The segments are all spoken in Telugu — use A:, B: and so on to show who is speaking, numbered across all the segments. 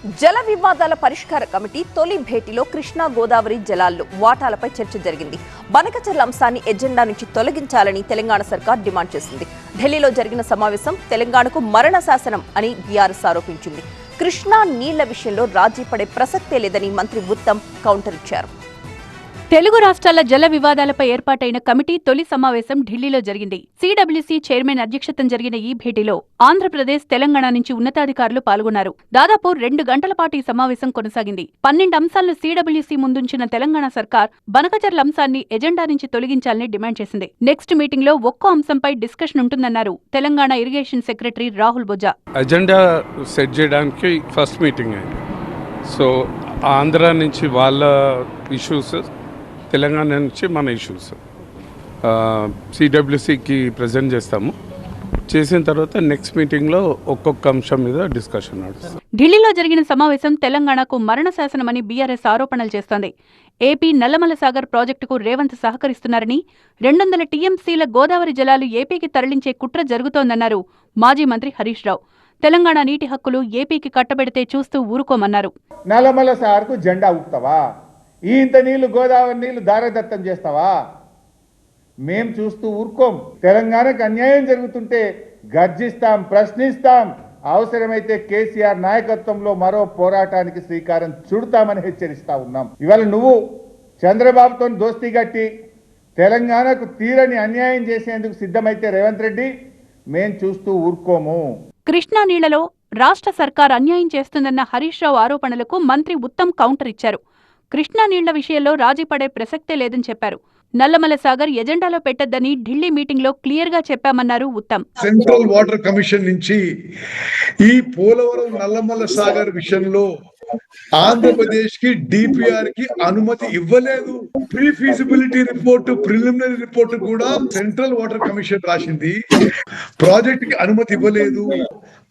A: జల వివాదాల పరిష్కార కమిటీ తొలి భేటీలో కృష్ణా గోదావరి జలాల్లో వాటాలపై చర్చ జరిగింది. బనకచెర్ల అంశాన్ని ఎజెండా నుంచి తొలగించాలని తెలంగాణ సర్కార్ డిమాండ్ చేసింది. ఢిల్లీలో జరిగిన సమావేశం తెలంగాణకు మరణ శాసనం అని బీఆర్ఎస్ ఆరోపించింది. కృష్ణా నీళ్ల విషయంలో రాజీ పడే ప్రసక్తే లేదని మంత్రి ఉత్తమ్ కౌంటర్ ఇచ్చారు.
B: తెలుగు రాష్ట్రాల జల వివాదాలపై ఏర్పాటైన కమిటీ తొలి సమావేశం ఢిల్లీలో జరిగింది. సిడబ్ల్యూసీ చైర్మన్ అధ్యక్షతన జరిగిన ఈ భేటీలో ఆంధ్రప్రదేశ్, తెలంగాణ నుంచి ఉన్నతాధికారులు పాల్గొన్నారు. దాదాపు 2 గంటల పాటు ఈ సమావేశం కొనసాగింది. 12 అంశాలను సిడబ్ల్యూసీ ముందుంచిన తెలంగాణ సర్కార్ బనకచెర్ల అంశాన్ని ఎజెండా నుంచి తొలగించాలని డిమాండ్ చేసింది. నెక్స్ట్ మీటింగ్ లో ఒక్కో అంశంపై డిస్కషన్ ఉంటుందన్నారు Telangana irrigation secretary Rahul Bojja.
C: Agenda set చేయడానికి ఫస్ట్ మీటింగ్ అయింది. సో ఆంధ్ర నుంచి వాళ్ళ ఇష్యూస్, తెలంగాణ నుంచి మన ఇష్యూస్ సిడబ్ల్యూసీకి ప్రజెంట్ చేస్తాము. చేసిన తర్వాత నెక్స్ట్ మీటింగ్లో ఒక్కొక్క అంశం మీద డిస్కషన్ నడుస్తుంది.
B: ఢిల్లీలో జరిగిన సమావేశం తెలంగాణకు మరణ శాసనమని బీఆర్ఎస్ ఆరోపణలు చేస్తోంది. ఏపీ నల్లమల సాగర్ ప్రాజెక్టుకు రేవంత్ సహకరిస్తున్నారని, 200 టీఎంసీల గోదావరి జలాలు ఏపీకి తరలించే కుట్ర జరుగుతోందన్నారు మాజీ మంత్రి హరీష్ రావు. తెలంగాణ నీటి హక్కులు ఏపీకి కట్టబెడితే చూస్తూ ఊరుకోమన్నారు.
D: నల్లమల సాగర్కు జెండా ఊపుతావా? ఇంత నీళ్లు గోదావరి నీళ్లు దారదత్తం చేస్తావా? మేం చూస్తూ ఊరుకోం. తెలంగాణకు అన్యాయం జరుగుతుంటే గర్జిస్తాం, ప్రశ్నిస్తాం. అవసరమైతే కేసీఆర్ నాయకత్వంలో మరో పోరాటానికి శ్రీకారం చుడతామని హెచ్చరిస్తా ఉన్నాం. ఇవాళ నువ్వు చంద్రబాబుతో దోస్తీ గట్టి తెలంగాణకు తీరని అన్యాయం చేసేందుకు సిద్ధమైతే రేవంత్ రెడ్డి, మేం చూస్తూ ఊరుకోము.
B: కృష్ణా నీళ్లలో రాష్ట్ర సర్కార్ అన్యాయం చేస్తుందన్న హరీష్ రావు ఆరోపణలకు మంత్రి ఉత్తమ్ కౌంటర్ ఇచ్చారు. కృష్ణా నీళ్ల విషయంలో రాజీ పడే ప్రసక్తే లేదని చెప్పారు. నల్లమల సాగర్ ఎజెండాలో పెట్టొద్దని ఢిల్లీ మీటింగ్ లో క్లియర్ గా చెప్పామన్నారు ఉత్తమ్.
E: సెంట్రల్ వాటర్ కమిషన్ నుంచి ఈ పోలవరం నల్లమల సాగర్ విషయంలో ఆంధ్రప్రదేశ్ కి డిపిఆర్ కి అనుమతి ఇవ్వలేదు. Pre feasibility report, preliminary report కూడా సెంట్రల్ వాటర్ కమిషన్ రాసింది. ప్రాజెక్ట్ కి అనుమతి ఇవ్వలేదు.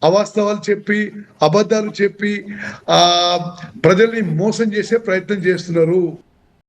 E: అవాస్తవాలు చెప్పి, అబద్ధాలు చెప్పి ప్రజల్ని మోసం చేసే ప్రయత్నం చేస్తున్నారు.